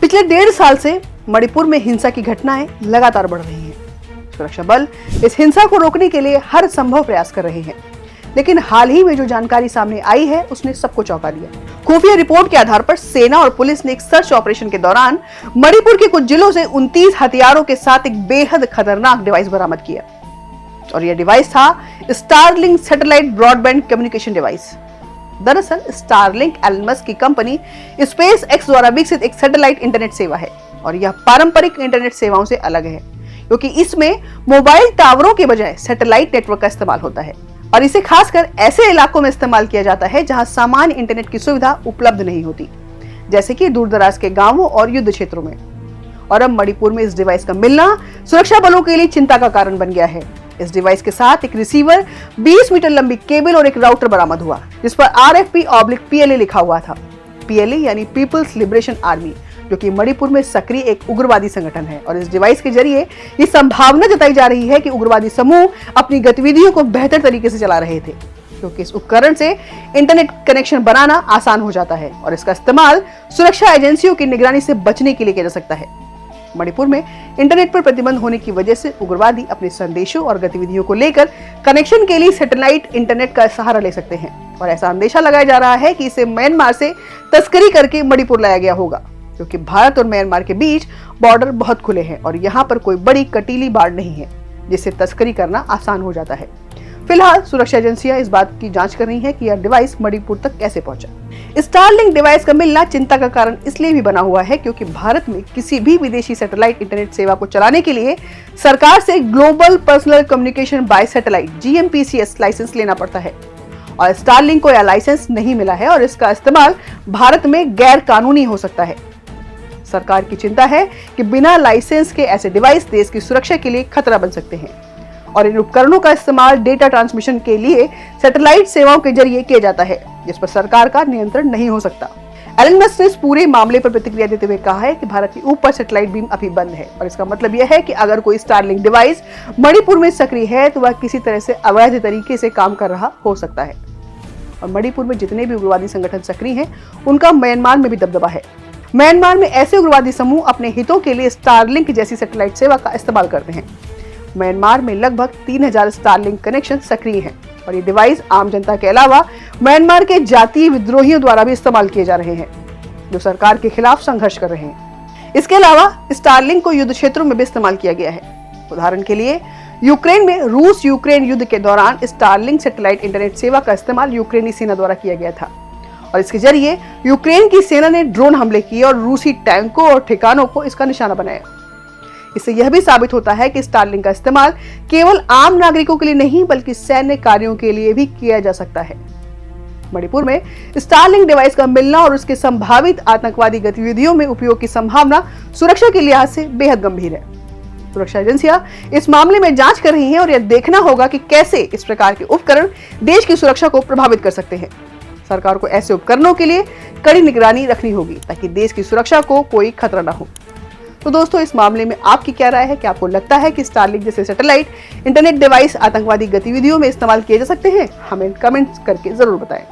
पिछले 1.5 साल से मणिपुर में हिंसा की घटनाएं लगातार बढ़ रही हैं। सुरक्षा बल इस हिंसा को रोकने के लिए हर संभव प्रयास कर रहे हैं, लेकिन हाल ही में जो जानकारी सामने आई है उसने सबको चौंका दिया। खुफिया रिपोर्ट के आधार पर सेना और पुलिस ने एक सर्च ऑपरेशन के दौरान मणिपुर के कुछ जिलों से 29 हथियारों के साथ एक बेहद खतरनाक डिवाइस बरामद किया, और यह डिवाइस था Starlink satellite broadband communication device. दरअसल स्टारलिंक एलन मस्क की कंपनी स्पेस एक्स द्वारा विकसित एक सैटेलाइट इंटरनेट सेवा है, और यह पारंपरिक इंटरनेट सेवाओं से अलग है क्योंकि इसमें मोबाइल टावरों के बजाय सैटेलाइट नेटवर्क का इस्तेमाल होता है, और इसे खासकर ऐसे इलाकों में इस्तेमाल किया जाता है जहां सामान्य इंटरनेट की सुविधा उपलब्ध नहीं होती, जैसे कि दूरदराज के गांवों और युद्ध क्षेत्रों में। और अब मणिपुर में इस डिवाइस का मिलना सुरक्षा बलों के लिए चिंता का कारण बन गया है। इस डिवाइस के साथ एक रिसीवर, 20 मीटर लंबी केबल और एक राउटर बरामद हुआ, जिस पर RFP/PLA लिखा हुआ था। PLA यानी पीपल्स लिबरेशन आर्मी, जो कि मणिपुर में सक्रिय एक उग्रवादी संगठन है। और इस डिवाइस के जरिए ये संभावना जताई जा रही है कि उग्रवादी समूह अपनी गतिविधियों को बेहतर तरीके से चला रहे थे, क्योंकि इस उपकरण से इंटरनेट कनेक्शन बनाना आसान हो जाता है और इसका इस्तेमाल सुरक्षा एजेंसियों की निगरानी से बचने के लिए किया जा सकता है। मणिपुर में इंटरनेट पर प्रतिबंध होने की वजह से उग्रवादी अपने संदेशों और गतिविधियों को लेकर कनेक्शन के लिए सैटेलाइट इंटरनेट का सहारा ले सकते हैं, और ऐसा अंदेशा लगाया जा रहा है कि इसे म्यांमार से तस्करी करके मणिपुर लाया गया होगा, क्योंकि भारत और म्यांमार के बीच बॉर्डर बहुत खुले हैं और यहाँ पर कोई बड़ी कटीली बाड़ नहीं है जिससे तस्करी करना आसान हो जाता है। फिलहाल सुरक्षा एजेंसियां इस बात की जांच कर रही हैं कि यह डिवाइस मणिपुर तक कैसे पहुंचा। स्टारलिंक डिवाइस का मिलना चिंता का कारण इसलिए भी बना हुआ है क्योंकि भारत में किसी भी विदेशी सैटेलाइट इंटरनेट सेवा को चलाने के लिए सरकार से global personal communication by satellite GMPCS licence लेना पड़ता है, और स्टारलिंक को यह लाइसेंस नहीं मिला है और इसका इस्तेमाल भारत में गैर कानूनी हो सकता है। सरकार की चिंता है कि बिना लाइसेंस के ऐसे डिवाइस देश की सुरक्षा के लिए खतरा बन सकते हैं, और इन उपकरणों का इस्तेमाल डेटा ट्रांसमिशन के लिए सैटेलाइट सेवाओं के जरिए किया जाता है, जिस पर सरकार का नियंत्रण नहीं हो सकता। एलन मस्क ने इस पूरे मामले पर प्रतिक्रिया देते हुए कहा है कि भारत के ऊपर सैटेलाइट बीम अभी बंद है, और इसका मतलब यह है कि अगर कोई स्टारलिंक डिवाइस मणिपुर में सक्रिय है तो वह किसी तरह से अवैध तरीके से काम कर रहा हो सकता है। और मणिपुर में जितने भी उग्रवादी संगठन सक्रिय हैं उनका म्यांमार में भी दबदबा है। म्यांमार में ऐसे उग्रवादी समूह अपने हितों के लिए स्टारलिंक जैसी सैटेलाइट सेवा का इस्तेमाल करते हैं। म्यांमार में लगभग 3000 स्टारलिंक कनेक्शन सक्रिय हैं, और ये डिवाइस आम जनता के अलावा म्यांमार के जातीय विद्रोहियों द्वारा भी इस्तेमाल किए जा रहे हैं, जो सरकार के खिलाफ संघर्ष कर रहे हैं। इसके अलावा स्टारलिंक को युद्ध क्षेत्रों में भी इस्तेमाल किया गया है। उदाहरण के लिए यूक्रेन में रूस यूक्रेन युद्ध के दौरान स्टारलिंक सैटेलाइट इंटरनेट सेवा का इस्तेमाल यूक्रेनी सेना द्वारा किया गया था, और इसके जरिए यूक्रेन की सेना ने ड्रोन हमले किए और रूसी टैंकों और ठिकानों को इसका निशाना बनाया। इससे यह भी साबित होता है कि स्टारलिंक का इस्तेमाल केवल आम नागरिकों के लिए नहीं बल्कि सैन्य कार्यों के लिए भी किया जा सकता है। मणिपुर में स्टारलिंक डिवाइस का मिलना और उसके संभावित आतंकवादी गतिविधियों में उपयोग की संभावना सुरक्षा के लिहाज से बेहद गंभीर है। सुरक्षा एजेंसियां इस मामले में जांच कर रही हैं, और यह देखना होगा कि कैसे इस प्रकार के उपकरण देश की सुरक्षा को प्रभावित कर सकते हैं। सरकार को ऐसे उपकरणों के लिए कड़ी निगरानी रखनी होगी ताकि देश की सुरक्षा को कोई खतरा न हो। तो दोस्तों, इस मामले में आपकी क्या राय है? क्या आपको लगता है कि स्टारलिंक जैसे सैटेलाइट इंटरनेट डिवाइस आतंकवादी गतिविधियों में इस्तेमाल किए जा सकते हैं? हमें कमेंट्स करके जरूर बताएं।